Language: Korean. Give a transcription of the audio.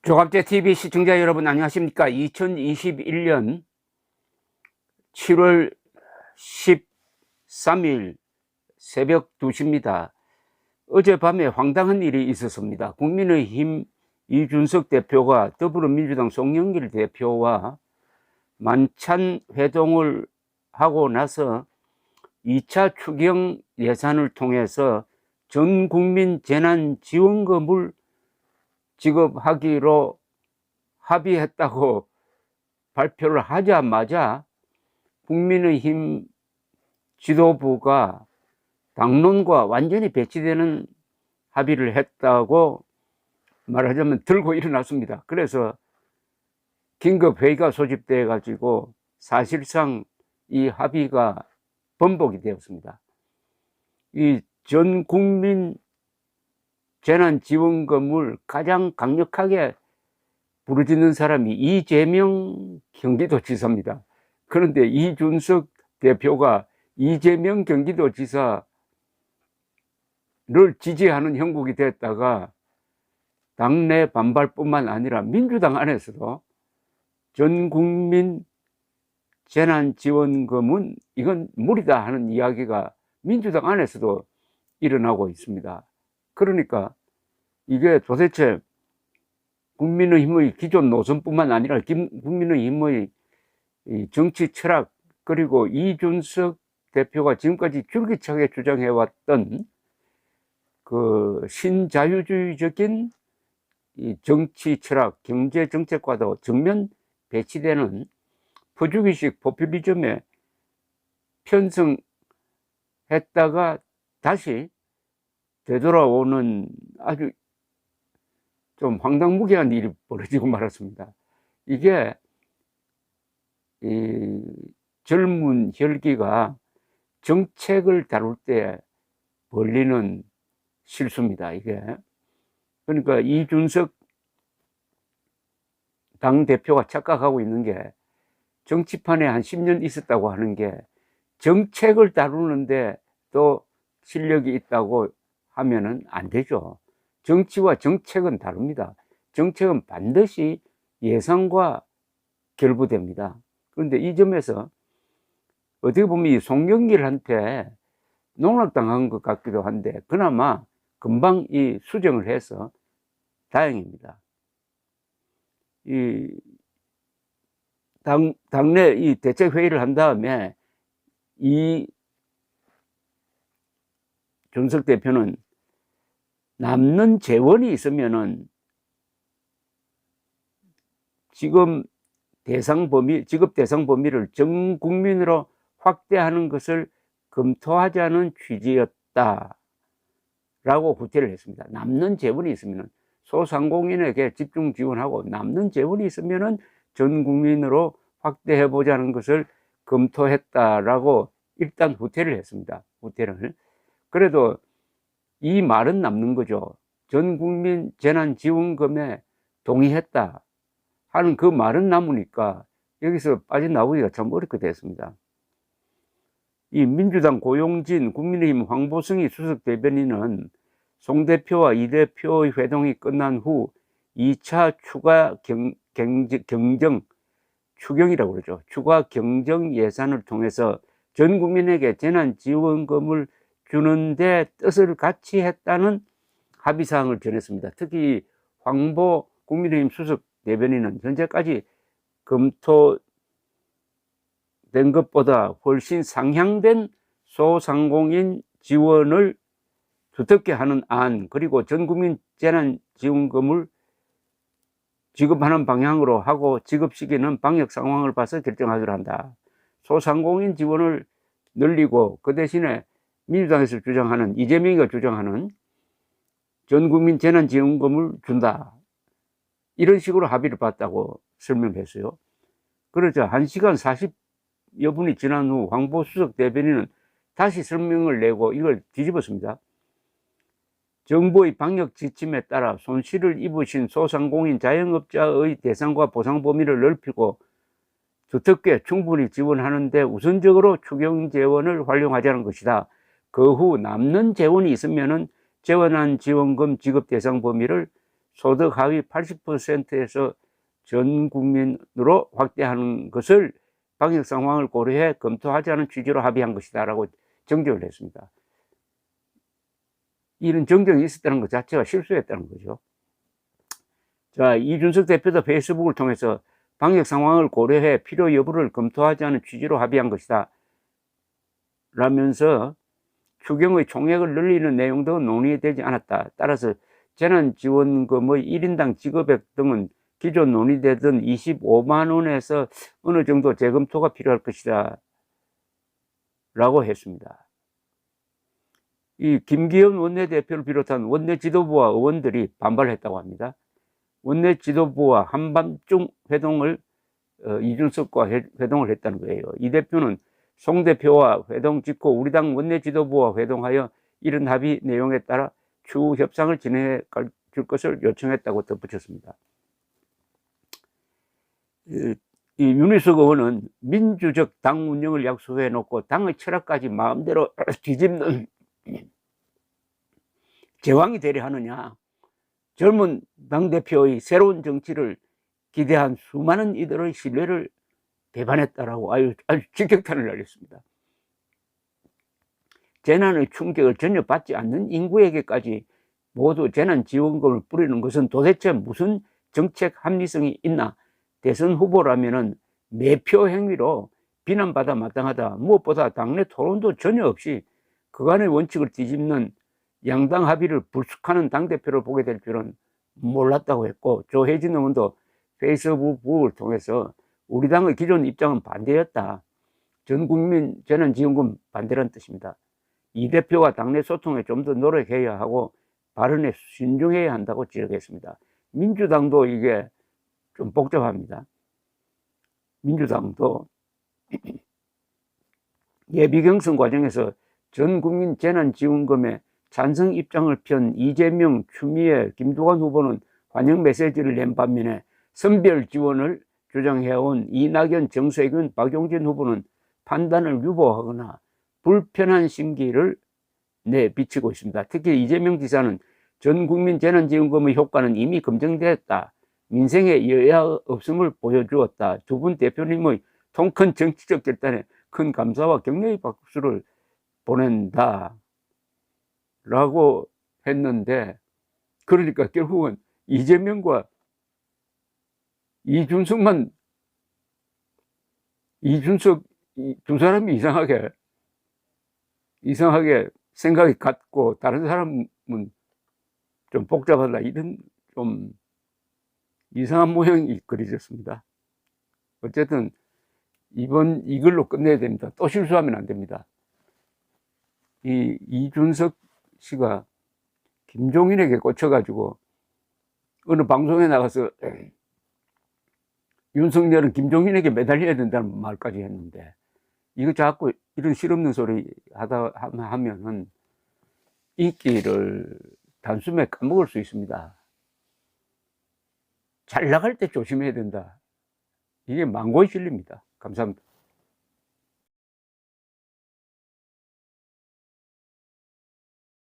조갑제TV 시청자 여러분 안녕하십니까. 2021년 7월 13일 새벽 2시입니다. 어젯밤에 황당한 일이 있었습니다. 국민의힘 이준석 대표가 더불어민주당 송영길 대표와 만찬 회동을 하고 나서 2차 추경 예산을 통해서 전국민 재난지원금을 지급하기로 합의했다고 발표를 하자마자 국민의힘 지도부가 당론과 완전히 배치되는 합의를 했다고 말하자면 들고 일어났습니다. 그래서 긴급회의가 소집돼 가지고 사실상 이 합의가 번복이 되었습니다. 이 전국민 재난지원금을 가장 강력하게 부르짖는 사람이 이재명 경기도지사입니다. 그런데 이준석 대표가 이재명 경기도지사를 지지하는 형국이 됐다가 당내 반발뿐만 아니라 민주당 안에서도 전국민 재난지원금은 이건 무리다 하는 이야기가 민주당 안에서도 일어나고 있습니다. 그러니까 이게 도대체 국민의힘의 기존 노선뿐만 아니라 국민의힘의 정치 철학, 그리고 이준석 대표가 지금까지 줄기차게 주장해왔던 그 신자유주의적인 이 정치 철학, 경제 정책과도 정면 배치되는 퍼주기식 포퓰리즘에 편승했다가 다시 되돌아오는 아주 좀 황당무계한 일이 벌어지고 말았습니다. 이게 이 젊은 혈기가 정책을 다룰 때 벌리는 실수입니다. 이게 그러니까 이준석 당대표가 착각하고 있는 게 정치판에 한 10년 있었다고 하는 게 정책을 다루는데 또 실력이 있다고 하면은 안 되죠. 정치와 정책은 다릅니다. 정책은 반드시 예산과 결부됩니다. 그런데 이 점에서 어떻게 보면 이 송영길한테 농락당한 것 같기도 한데 그나마 금방 이 수정을 해서 다행입니다. 이 당내 이 대책회의를 한 다음에 이 준석 대표는 남는 재원이 있으면은 지금 지급 대상 범위를 전 국민으로 확대하는 것을 검토하자는 취지였다라고 후퇴를 했습니다. 남는 재원이 있으면은 소상공인에게 집중 지원하고 남는 재원이 있으면은 전 국민으로 확대해 보자는 것을 검토했다라고 일단 후퇴를 했습니다. 후퇴를. 그래도 이 말은 남는 거죠. 전 국민 재난지원금에 동의했다 하는 그 말은 남으니까 여기서 빠져나오기가 참 어렵게 됐습니다. 이 민주당 고용진 국민의힘 황보승희 수석 대변인은 송 대표와 이 대표의 회동이 끝난 후 2차 추가 추경이라고 그러죠. 추가 경정 예산을 통해서 전 국민에게 재난지원금을 주는데 뜻을 같이 했다는 합의사항을 전했습니다. 특히 황보 국민의힘 수석 대변인은 현재까지 검토된 것보다 훨씬 상향된 소상공인 지원을 두텁게 하는 안, 그리고 전국민 재난지원금을 지급하는 방향으로 하고 지급 시기는 방역 상황을 봐서 결정하기로 한다. 소상공인 지원을 늘리고 그 대신에 민주당에서 주장하는, 이재명이가 주장하는 전국민 재난지원금을 준다. 이런 식으로 합의를 봤다고 설명했어요. 그러자 1시간 40여 분이 지난 후 황보 수석 대변인은 다시 설명을 내고 이걸 뒤집었습니다. 정부의 방역 지침에 따라 손실을 입으신 소상공인 자영업자의 대상과 보상 범위를 넓히고 두텁게 충분히 지원하는데 우선적으로 추경 재원을 활용하자는 것이다. 그 후 남는 재원이 있으면은 재원한 지원금 지급 대상 범위를 소득 하위 80%에서 전 국민으로 확대하는 것을 방역 상황을 고려해 검토하자는 취지로 합의한 것이다라고 정정을 했습니다. 이런 정정이 있었다는 것 자체가 실수였다는 거죠. 자, 이준석 대표도 페이스북을 통해서 방역 상황을 고려해 필요 여부를 검토하자는 취지로 합의한 것이다 라면서 추경의 총액을 늘리는 내용도 논의되지 않았다. 따라서 재난지원금의 1인당 지급액 등은 기존 논의되던 25만 원에서 어느 정도 재검토가 필요할 것이다 라고 했습니다. 이 김기현 원내대표를 비롯한 원내 지도부와 의원들이 반발했다고 합니다. 원내 지도부와 한밤중 회동을 이준석과 회동을 했다는 거예요. 이 대표는 송 대표와 회동 직후 우리 당 원내 지도부와 회동하여 이런 합의 내용에 따라 추후 협상을 진행해 줄 것을 요청했다고 덧붙였습니다. 이 윤희숙 의원은 민주적 당 운영을 약속해 놓고 당의 철학까지 마음대로 뒤집는 제왕이 되려 하느냐. 젊은 당대표의 새로운 정치를 기대한 수많은 이들의 신뢰를 배반했다라고 아주 직격탄을 날렸습니다. 재난의 충격을 전혀 받지 않는 인구에게까지 모두 재난지원금을 뿌리는 것은 도대체 무슨 정책 합리성이 있나. 대선 후보라면은 매표 행위로 비난받아 마땅하다. 무엇보다 당내 토론도 전혀 없이 그간의 원칙을 뒤집는 양당 합의를 불쑥하는 당대표를 보게 될 줄은 몰랐다고 했고, 조혜진 의원도 페이스북을 통해서 우리 당의 기존 입장은 반대였다. 전 국민 재난지원금 반대라는 뜻입니다. 이 대표와 당내 소통에 좀 더 노력해야 하고 발언에 신중해야 한다고 지적했습니다. 민주당도 이게 좀 복잡합니다. 민주당도 예비경선 과정에서 전 국민 재난지원금에 찬성 입장을 편 이재명, 추미애, 김두관 후보는 환영 메시지를 낸 반면에 선별 지원을 주장해온 이낙연, 정세균, 박용진 후보는 판단을 유보하거나 불편한 심기를 내비치고 있습니다. 특히 이재명 지사는 전 국민 재난지원금의 효과는 이미 검증되었다. 민생에 여야 없음을 보여주었다. 두 분 대표님의 통큰 정치적 결단에 큰 감사와 격려의 박수를 보낸다 라고 했는데, 그러니까 결국은 이재명과 이준석 두 사람이 이상하게 생각이 같고 다른 사람은 좀 복잡하다, 이런 좀 이상한 모형이 그려졌습니다. 어쨌든 이걸로 끝내야 됩니다. 또 실수하면 안 됩니다. 이준석 씨가 김종인에게 꽂혀가지고 어느 방송에 나가서 윤석열은 김종인에게 매달려야 된다는 말까지 했는데, 이거 자꾸 이런 실없는 소리 하면은 인기를 단숨에 까먹을 수 있습니다. 잘 나갈 때 조심해야 된다. 이게 망고의 진리입니다. 감사합니다.